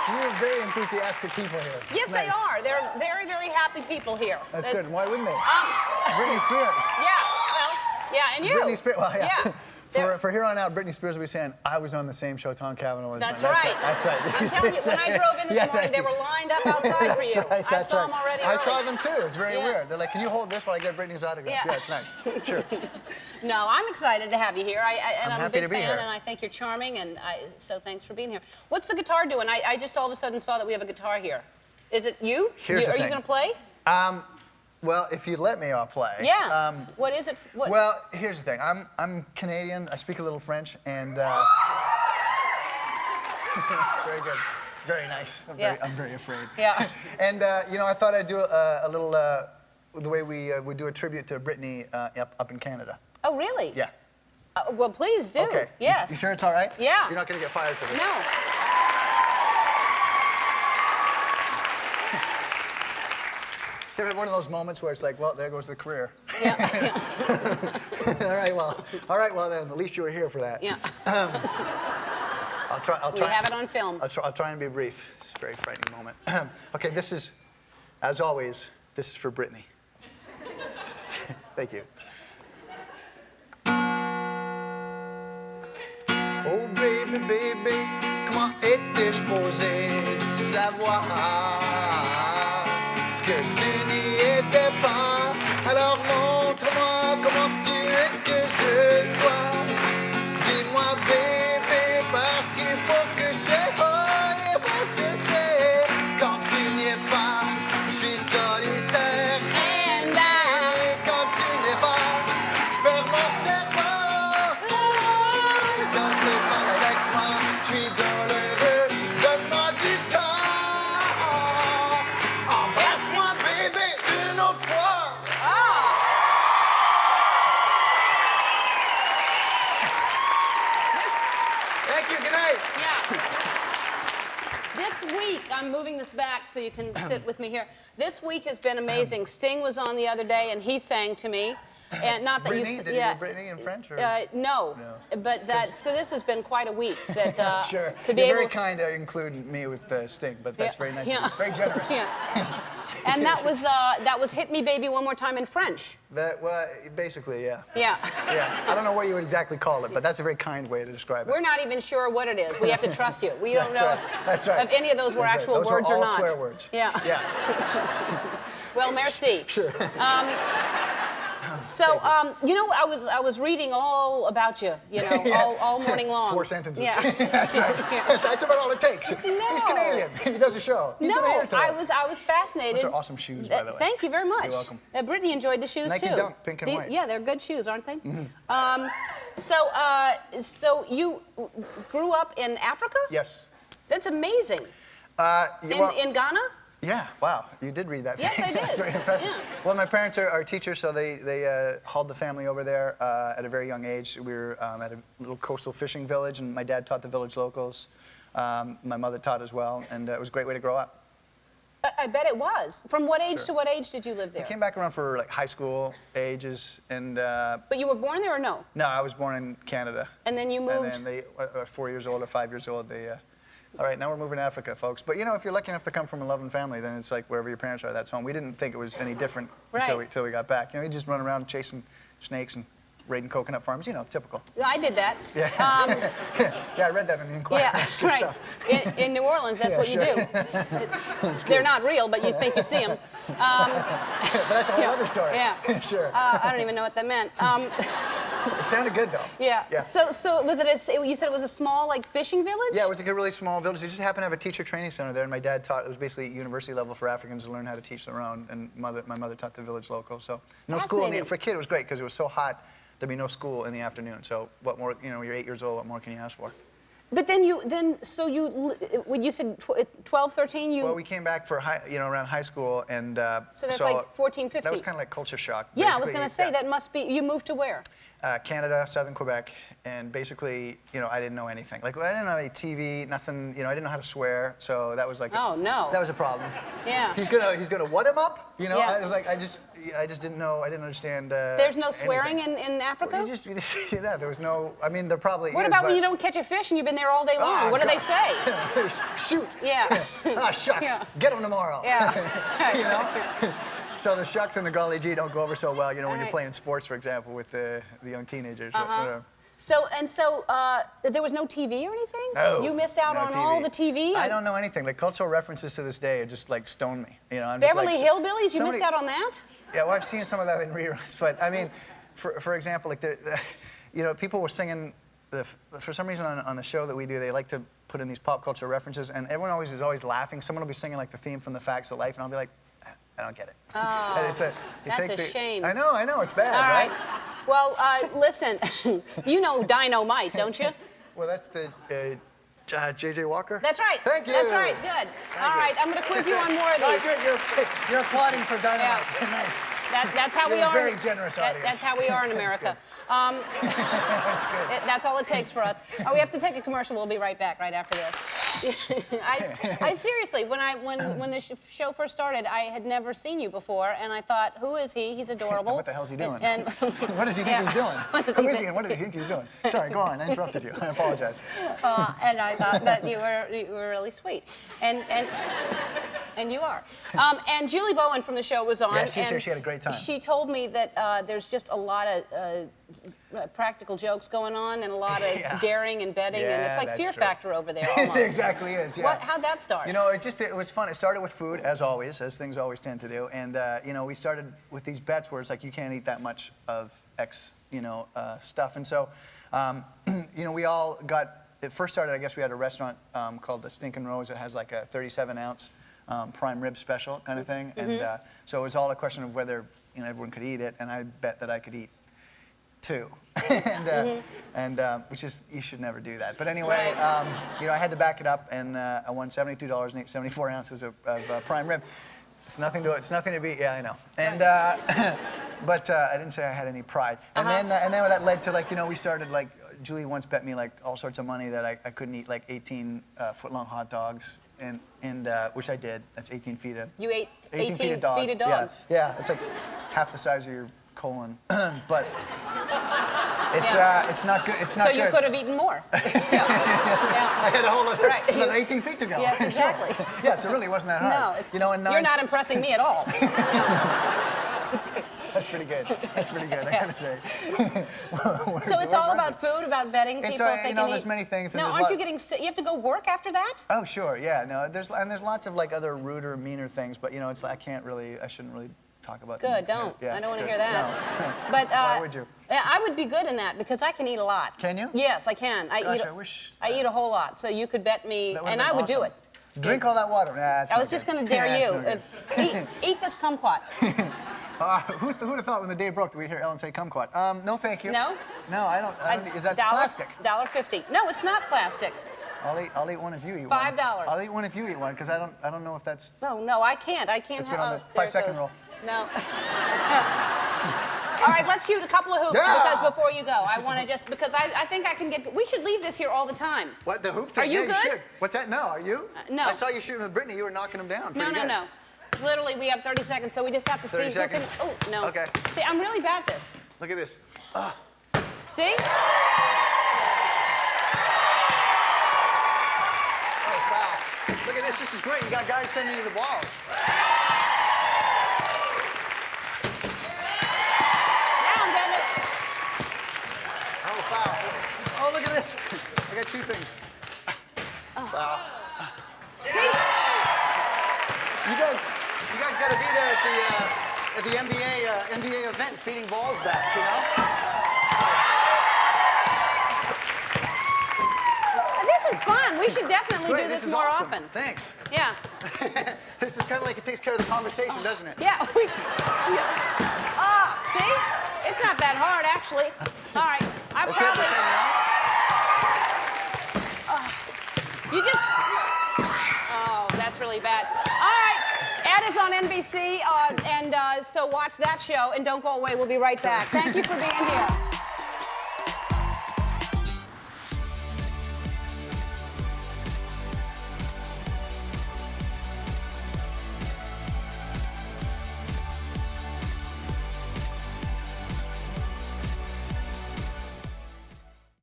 You're very enthusiastic people here. Yes, nice. they are. They're very, very happy people here. That's good. Why wouldn't they? Britney Spears. Yeah, well, yeah, and you. Britney Spears, well, yeah. Yeah. For here on out, Britney Spears will be saying, I was on the same show Tom Cavanaugh was That's on. right. That's right. I'm telling you, when I drove in this morning, they were lined up outside for you. That's right, I saw them already I early. saw them too. It's very weird. They're like, can you hold this while I get Britney's autograph? Yeah. It's nice. Sure. No, I'm excited to have you here. I'm a happy big to be fan, here. and I think you're charming, and so thanks for being here. What's the guitar doing? I just all of a sudden saw that we have a guitar here. Is it you? Here's the Are thing. you going to play? Well, if you let me, I'll play. Yeah. What is it? What? Well, here's the thing. I'm Canadian. I speak a little French, and it's very good. It's very nice. I'm very afraid. Yeah. And I thought I'd do a little the way we would do a tribute to Britney up in Canada. Oh, really? Yeah. Well, please do. Okay. Yes. You sure it's all right? Yeah. You're not going to get fired for this. No. You ever have one of those moments where it's like, well, there goes the career. Yeah. All right, well then, at least you were here for that. Yeah. I'll try. We have it on film. I'll try and be brief. It's a very frightening moment. Okay, this is, as always, this is for Britney. Thank you. Oh baby, baby, comment étais-je supposé savoir que tu n'y étais pas? Alors montre-moi comment tu es que je sois. Dis-moi bébé, parce qu'il faut que je sais, oh, il faut que je sais. Quand tu n'y es pas, je suis solitaire. And Quand tu n'es pas, je perds mon cerveau. Quand tu es pas avec moi, je suis douloureux. Donne-moi du temps. Embrasse-moi bébé une autre fois. Thank you, good night. Yeah. This week, I'm moving this back so you can sit with me here. This week has been amazing. Sting was on the other day, and he sang to me. And not that Britney? you, Did yeah. you do Britney in French? Or? No, but that. So this has been quite a week. That Sure. to be You're able. very kind to include me with Sting, but that's very nice. Yeah. Of you. Very generous. Yeah. And that was "Hit Me, Baby, One More Time" in French. Well, basically, yeah. Yeah. Yeah. I don't know what you would exactly call it, but that's a very kind way to describe it. We're not even sure what it is. We have to trust you. We don't know That's right. if any of those were That's actual right. Those words were all or not. swear words. Yeah. Yeah. Well, merci. Sure. So, I was reading all about you, all morning long. 4 sentences. Yeah. That's right. Yeah. That's about all it takes. No. He's Canadian. He does a show. He's gonna hear No, today. I was fascinated. Those are awesome shoes, by the way. Thank you very much. You're welcome. Brittany enjoyed the shoes Nike too. Dunk, pink and white. Yeah, they're good shoes, aren't they? Mm-hmm. So you grew up in Africa? Yes. That's amazing. In Ghana? Yeah, wow, you did read that. Yes, I did. That's very impressive. Yeah. Well, my parents are teachers, so they hauled the family over there at a very young age. We were at a little coastal fishing village, and my dad taught the village locals. My mother taught as well, and it was a great way to grow up. I bet it was. From what age to what age did you live there? I came back around for like high school ages, and But you were born there or no? no, I was born in Canada. And then you moved? And then they, 4 years old or 5 years old, they, all right, now we're moving to Africa, folks. But if you're lucky enough to come from a loving family, then it's like wherever your parents are, that's home. We didn't think it was any different until we got back. You just run around chasing snakes and raiding coconut farms, typical. I did that. Yeah. Yeah, I read that in the Inquirer. Yeah, That's good right. stuff. In New Orleans, that's what you do. They're not real, but you think you see them. But that's a whole other story. Yeah. Sure. I don't even know what that meant. It sounded good, though. Yeah. Yeah. So was it? You said it was a small fishing village? Yeah, it was like a really small village. They just happened to have a teacher training center there, and my dad taught. It was basically university level for Africans to learn how to teach their own, and my mother taught the village local. So no school for a kid. It was great because it was so hot. There'd be no school in the afternoon. So what more? You're 8 years old. What more can you ask for? But then when you said 12, 13, Well, we came back for around high school, and so that's like 14, 15. That was kind of like culture shock. Yeah, I was basically. going to say that must be. You moved to where? Canada, southern Quebec, and basically, you know, I didn't know anything. Like, I didn't know any TV, nothing. You know, I didn't know how to swear, so that was like. Oh no. That was a problem. Yeah. He's gonna what him up? You know, Yeah. I was like, I just didn't know. I didn't understand. There's no swearing in Africa? Well, you just yeah, there was no. I mean, there probably. What is, about but, when you don't catch a fish and you've been there all day long? Oh, what do God. they say? Shoot. Yeah. Ah, shucks. Yeah. Get him tomorrow. Yeah. You know. So the shucks and the golly gee don't go over so well, you know, when Right. you're playing sports, for example, with the young teenagers. So there was no TV or anything? No. You missed out no on TV. all the TV? I don't know anything. Like cultural references to this day are just like stone me. You know, I'm Beverly just, like, Hillbillies? You missed out on that? Yeah, well, I've seen some of that in reruns, but I mean, for example, like you know, people were singing. For some reason on the show that we do, they like to put in these pop culture references, and everyone is always laughing. Someone will be singing like the theme from The Facts of Life, and I'll be like, I don't get it. Oh, And it's that's a shame. I know, it's bad, All right. right? Well, listen, you know Dynamite, don't you? Well, that's the J.J. Walker. That's right. Thank you. That's right. Good. All right. I'm going to quiz you on more of Oh, these. good. You're applauding for Dynamite. Yeah. Nice. That's how we You're a are. very generous audience. That's how we are in America. That's good. That's all it takes for us. Oh, we have to take a commercial. We'll be right back right after this. I seriously, when the show first started, I had never seen you before, and I thought, who is he? He's adorable. What the hell's he doing? And what does he think he's doing? What does Who he is he think? and what does he think he's doing? Sorry, go on. I interrupted you. I apologize. And I thought that you were really sweet, and you are. And Julie Bowen from the show was on. Yeah, she's and here. She had a great time. She told me that there's just a lot of practical jokes going on and a lot of daring and betting, and it's Yeah, like that's Fear true. Factor over there almost. It exactly is, yeah. How'd that start? You know, it was fun. It started with food, as always, as things always tend to do. And, you know, we started with these bets where it's like, you can't eat that much of X, you know, stuff. And so, you know, we all got, it first started, I guess we had a restaurant called the Stinkin' Rose that has like a 37-ounce prime rib special kind of thing. And so it was all a question of whether, you know, everyone could eat it. And I bet that I could eat 2. and which is, you should never do that. But anyway, Right. you know, I had to back it up, and I won $72 and ate 74 ounces of prime rib. It's nothing to beat. Yeah, I know. And but I didn't say I had any pride. And then that led to, like, you know, we started, like, Julie once bet me like all sorts of money that I couldn't eat like 18 foot-long hot dogs, and which I did. That's 18 feet of. You ate 18 feet of dog. Yeah, it's like half the size of your colon, but it's not good. It's not so good. you could have eaten more. I had a whole another 18 feet to go. Yeah, exactly. So, yeah, so it really wasn't that hard. No, you know, and you're not impressing me at all. That's pretty good. That's pretty good. I gotta say. So it's all about food, about betting people. It's, if they you know, can there's eat. many things. And Now, there's aren't you getting sick? You have to go work after that? Oh, sure. Yeah. No. There's lots of like other ruder, meaner things, but you know, it's I shouldn't really talk about. Good, them. don't. Yeah, I don't want to good. hear that. No. But why would you? Yeah, I would be good in that because I can eat a lot. Can you? Yes, I can. Gosh, I eat a whole lot. So you could bet me, That would've and been I would do awesome. it. Drink all that water. Nah, that's I not was just good. going to dare Yeah, you. that's not good. Eat this kumquat. Who'd have thought when the day broke that we'd hear Ellen say kumquat? No, thank you. No? No, I don't. Is that plastic? $1.50. No, it's not plastic. I'll eat one if you eat one. $5. I'll eat one if you eat one, because I don't know if that's. No, I can't. I can't It's been have. on the There it 5-second goes. rule. No. All right, let's shoot a couple of hoops because before you go, I want to just because I think I can get. We should leave this here all the time. What, the hoop thing? Are you yeah, good? You should. What's that? No, are you? No. I saw you shooting with Britney. You were knocking them down. Pretty good. No. Literally, we have 30 seconds, so we just have to see 30 who seconds? can. Oh no. Okay. See, I'm really bad at this. Look at this. See? Oh, foul. Look at this. This is great. You got guys sending you the balls. Down, Dennis. Oh, foul. Oh, look at this. I got 2 things. Foul. See? You guys got to be there at the NBA event, feeding balls back. You know. This is fun. We should definitely do this is more awesome. often. Thanks. Yeah. This is kind of like it takes care of the conversation, doesn't it? Yeah. See? It's not that hard, actually. All right. I That's probably. it, You just. Oh, that's really bad. All right. Ed is on NBC, and so watch that show and don't go away. We'll be right back. Thank you for being here.